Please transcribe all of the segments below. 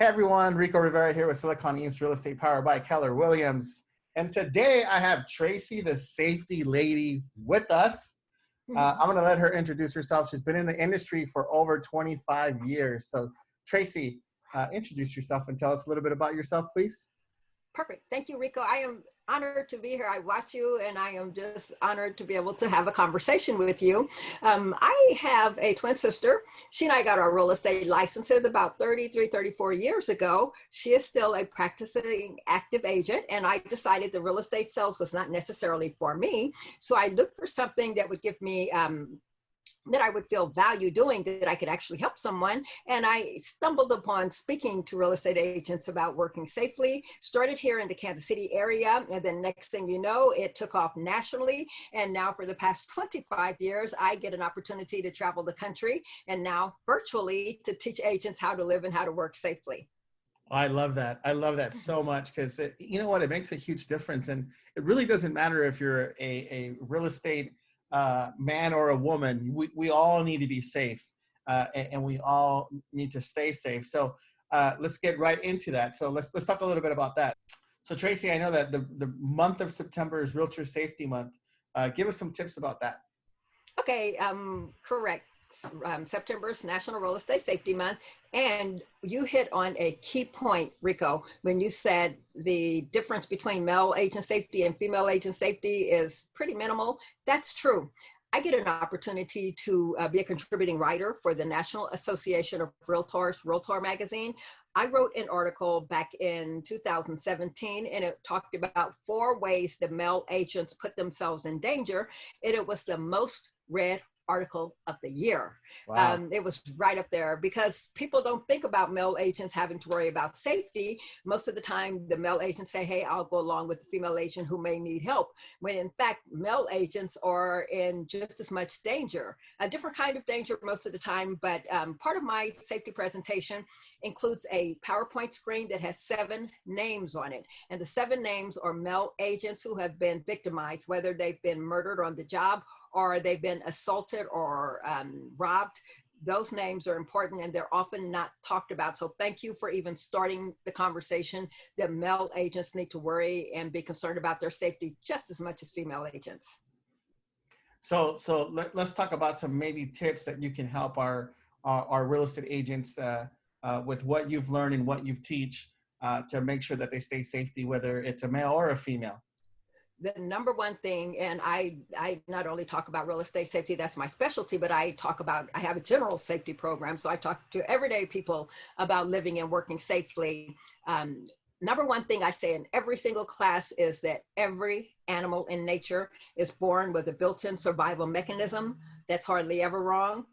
Hey everyone, Rico Rivera here with Silicon East Real Estate powered by Keller Williams. And today I have Tracey the Safety Lady with us. I'm going to let her introduce herself. She's been in the industry for over 25 years. So Tracey, introduce yourself and tell us a little bit about yourself, please. Perfect. Thank you, Rico. I am honored to be here. I watch you and I am just honored to be able to have a conversation with you. I have a twin sister. She and I got our real estate licenses about 34 years ago. She is still a practicing active agent, and I decided the real estate sales was not necessarily for me. So I looked for something that would give me that I would feel value doing, that I could actually help someone. And I stumbled upon speaking to real estate agents about working safely, started here in the Kansas City area. And then next thing you know, it took off nationally. And now for the past 25 years, I get an opportunity to travel the country and now virtually to teach agents how to live and how to work safely. I love that. I love that so much because you know what? It makes a huge difference. And it really doesn't matter if you're a real estate man or a woman. We all need to be safe and we all need to stay safe. So let's get right into that. So let's talk a little bit about that. So Tracey, I know that the month of September is Realtor Safety Month. Give us some tips about that. Okay, correct. September is National Real Estate Safety Month. And you hit on a key point, Rico, when you said the difference between male agent safety and female agent safety is pretty minimal. That's true. I get an opportunity to be a contributing writer for the National Association of Realtors, Realtor magazine. I wrote an article back in 2017, and it talked about 4 ways that male agents put themselves in danger. And it was the most read article of the year. Wow. It was right up there because people don't think about male agents having to worry about safety. Most of the time, the male agents say, hey, I'll go along with the female agent who may need help, when in fact, male agents are in just as much danger, a different kind of danger most of the time. But part of my safety presentation includes a PowerPoint screen that has 7 names on it. And the 7 names are male agents who have been victimized, whether they've been murdered on the job or they've been assaulted or robbed. Those names are important and they're often not talked about. So thank you for even starting the conversation that male agents need to worry and be concerned about their safety just as much as female agents. So let's talk about some maybe tips that you can help our real estate agents with what you've learned and what you've teach to make sure that they stay safety, whether it's a male or a female. The number one thing, and I not only talk about real estate safety, that's my specialty, but I have a general safety program. So I talk to everyday people about living and working safely. Number one thing I say in every single class is that every animal in nature is born with a built-in survival mechanism that's hardly ever wrong.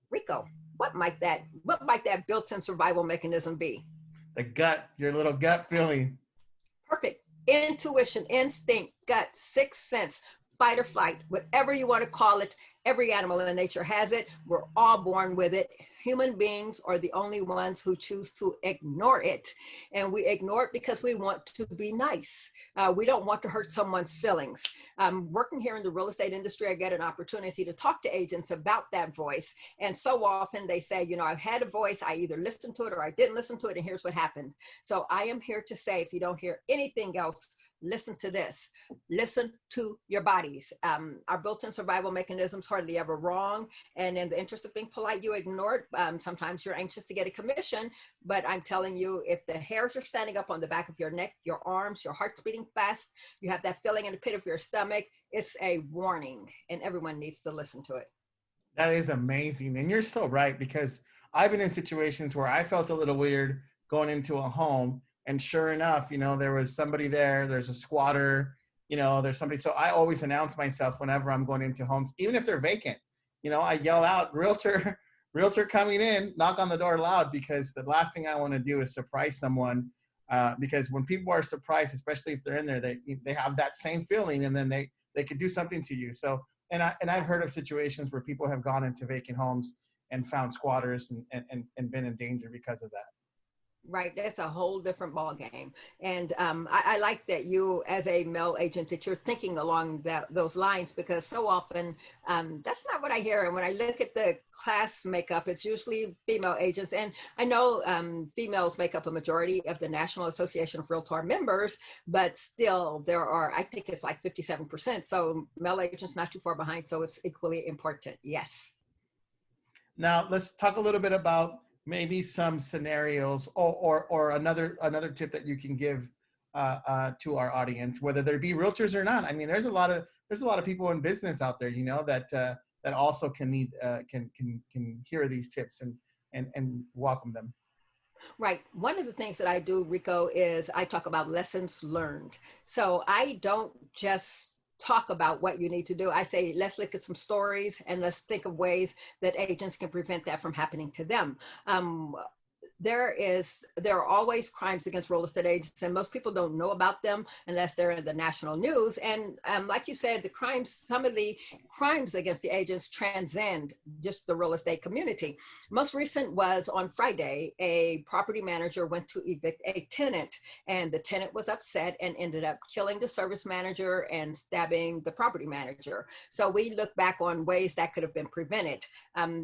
Rico, what might that built-in survival mechanism be? The gut, your little gut feeling. Perfect. Intuition, instinct, gut, sixth sense, fight or flight, whatever you want to call it. Every animal in nature has it. We're all born with it. Human beings are the only ones who choose to ignore it. And we ignore it because we want to be nice. We don't want to hurt someone's feelings. Working here in the real estate industry, I get an opportunity to talk to agents about that voice. And so often they say, you know, I've had a voice, I either listened to it or I didn't listen to it, and here's what happened. So I am here to say, if you don't hear anything else, listen to this. Listen to your bodies. Our built-in survival mechanisms hardly ever wrong. And in the interest of being polite, you ignore it. Sometimes you're anxious to get a commission, but I'm telling you, if the hairs are standing up on the back of your neck, your arms, your heart's beating fast, you have that feeling in the pit of your stomach, it's a warning, and everyone needs to listen to it. That is amazing. And you're so right, because I've been in situations where I felt a little weird going into a home. And sure enough, you know, there was somebody there, there's a squatter, you know, there's somebody. So I always announce myself whenever I'm going into homes, even if they're vacant. You know, I yell out, realtor coming in, knock on the door loud, because the last thing I want to do is surprise someone. Because when people are surprised, especially if they're in there, they have that same feeling, and then they could do something to you. So, and I've heard of situations where people have gone into vacant homes and found squatters and been in danger because of that. Right, that's a whole different ball game, and I like that you, as a male agent, that you're thinking along those lines, because so often that's not what I hear. And when I look at the class makeup, it's usually female agents, and I know females make up a majority of the National Association of Realtor members, but still there are, I think it's like 57%. So male agents not too far behind. So it's equally important. Yes. Now let's talk a little bit about maybe some scenarios, or another tip that you can give to our audience, whether there be realtors or not. I mean, there's a lot of people in business out there, you know, that also can need can hear these tips and welcome them. Right. One of the things that I do, Rico, is I talk about lessons learned. So I don't just talk about what you need to do. I say, let's look at some stories and let's think of ways that agents can prevent that from happening to them. Um, there are always crimes against real estate agents, and most people don't know about them unless they're in the national news. And like you said, some of the crimes against the agents transcend just the real estate community. Most recent was on Friday. A property manager went to evict a tenant, and the tenant was upset and ended up killing the service manager and stabbing the property manager. So we look back on ways that could have been prevented.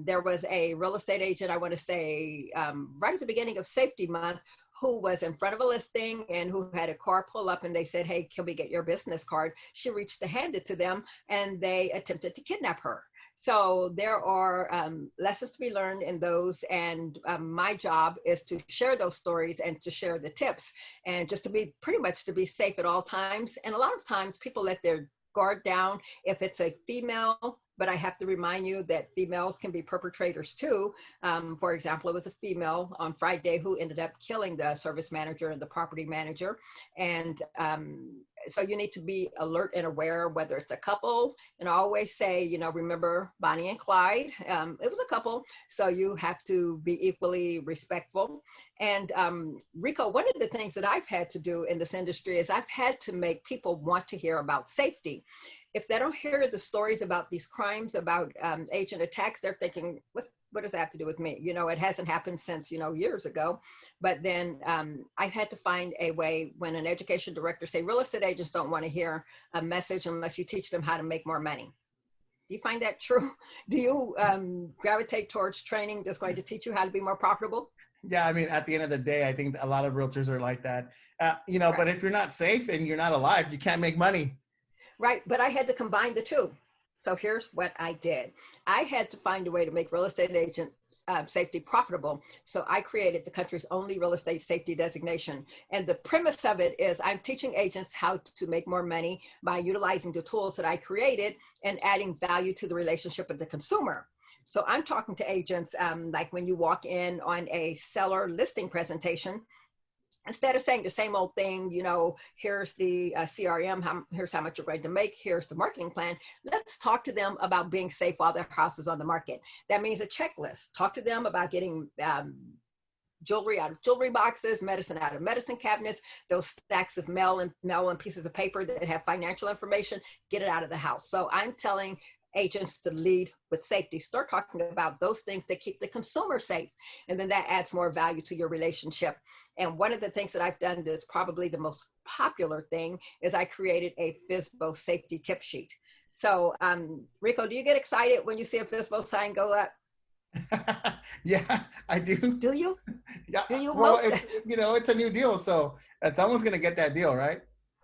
There was a real estate agent, I want to say, right at the beginning of Safety Month, who was in front of a listing and who had a car pull up, and they said, "Hey, can we get your business card?" She reached to hand it to them, and they attempted to kidnap her. So there are lessons to be learned in those, and my job is to share those stories and to share the tips, and just to be pretty much to be safe at all times. And a lot of times people let their guard down if it's a female, but I have to remind you that females can be perpetrators too. For example, it was a female on Friday who ended up killing the service manager and the property manager. And so you need to be alert and aware, whether it's a couple. And I always say, you know, remember Bonnie and Clyde. It was a couple, so you have to be equally respectful. And Rico, one of the things that I've had to do in this industry is I've had to make people want to hear about safety. If they don't hear the stories about these crimes, about agent attacks, they're thinking, what does that have to do with me? You know, it hasn't happened since, you know, years ago. But then I've had to find a way, when an education director say, real estate agents don't want to hear a message unless you teach them how to make more money. Do you find that true? Do you gravitate towards training that's going to teach you how to be more profitable? Yeah, I mean, at the end of the day, I think a lot of realtors are like that. You know, Right. but if you're not safe and you're not alive, you can't make money. Right, but I had to combine the two. So here's what I did. I had to find a way to make real estate agent safety profitable. So I created the country's only real estate safety designation. And the premise of it is I'm teaching agents how to make more money by utilizing the tools that I created and adding value to the relationship with the consumer. So I'm talking to agents like when you walk in on a seller listing presentation, instead of saying the same old thing, you know, here's the CRM, here's how much you're going to make, here's the marketing plan. Let's talk to them about being safe while their house is on the market. That means a checklist. Talk to them about getting jewelry out of jewelry boxes, medicine out of medicine cabinets, those stacks of mail and pieces of paper that have financial information, get it out of the house. So I'm telling agents to lead with safety. Start talking about those things that keep the consumer safe. And then that adds more value to your relationship. And one of the things that I've done that's probably the most popular thing is I created a FSBO safety tip sheet. So Rico, do you get excited when you see a FSBO sign go up? Yeah, I do. Do you? Yeah, Do you well, most? you know, it's a new deal, so someone's gonna get that deal, right?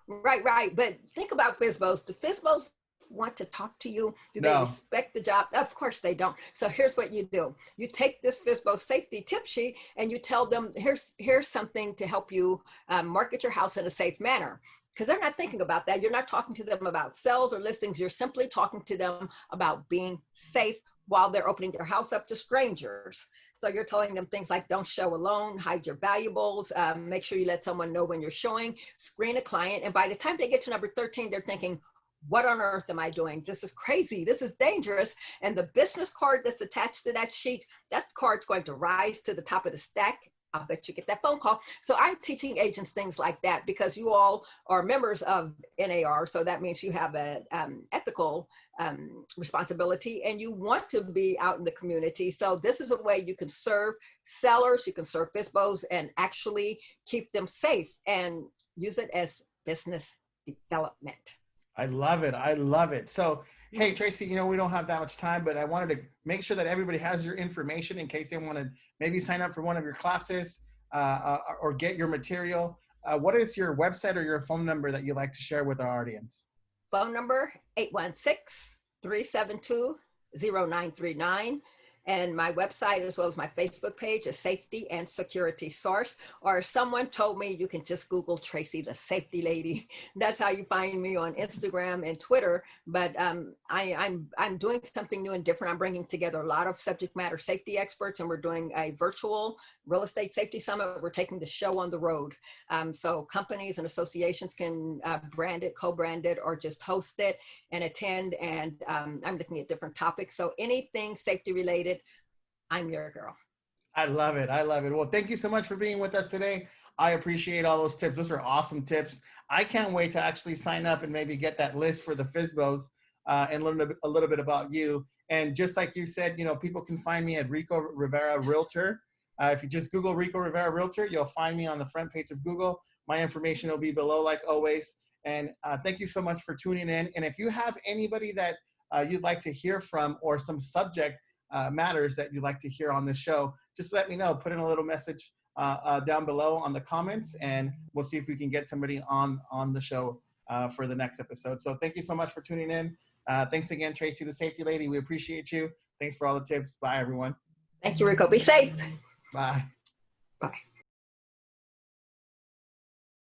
Right, right. But think about FSBOs. Do FSBOs want to talk to you? Do they No. respect the job? Of course they don't. So here's what you do. You take this FSBO safety tip sheet and you tell them, here's something to help you market your house in a safe manner. Because they're not thinking about that. You're not talking to them about sales or listings. You're simply talking to them about being safe while they're opening their house up to strangers. So you're telling them things like don't show alone, hide your valuables, make sure you let someone know when you're showing, screen a client. And by the time they get to number 13, they're thinking, what on earth am I doing? This is crazy. This is dangerous. And the business card that's attached to that sheet, that card's going to rise to the top of the stack I'll bet you get that phone call. So I'm teaching agents things like that because you all are members of NAR. So that means you have an ethical responsibility and you want to be out in the community. So this is a way you can serve sellers, you can serve FSBOs and actually keep them safe and use it as business development. I love it. I love it. So, hey, Tracey, you know, we don't have that much time, but I wanted to make sure that everybody has your information in case they want to maybe sign up for one of your classes or get your material. What is your website or your phone number that you'd like to share with our audience? Phone number 816-372-0939. And my website, as well as my Facebook page, is Safety and Security Source. Or if someone told me, you can just Google Tracey the Safety Lady. That's how you find me on Instagram and Twitter. But I'm doing something new and different. I'm bringing together a lot of subject matter safety experts, and we're doing a virtual real estate safety summit. We're taking the show on the road. So companies and associations can brand it, co-brand it, or just host it and attend. And I'm looking at different topics. So anything safety related, I'm your girl. I love it. I love it. Well, thank you so much for being with us today. I appreciate all those tips. Those are awesome tips. I can't wait to actually sign up and maybe get that list for the FSBOs and learn a little bit about you. And just like you said, you know, people can find me at Rico Rivera Realtor. If you just Google Rico Rivera Realtor, you'll find me on the front page of Google. My information will be below, like always. And thank you so much for tuning in. And if you have anybody that you'd like to hear from or some subject matters that you'd like to hear on the show, just let me know. Put in a little message down below on the comments, and we'll see if we can get somebody on the show for the next episode. So thank you so much for tuning in. Thanks again, Tracey the Safety Lady. We appreciate you. Thanks for all the tips. Bye, everyone. Thank you, Rico. Be safe. Bye. Bye.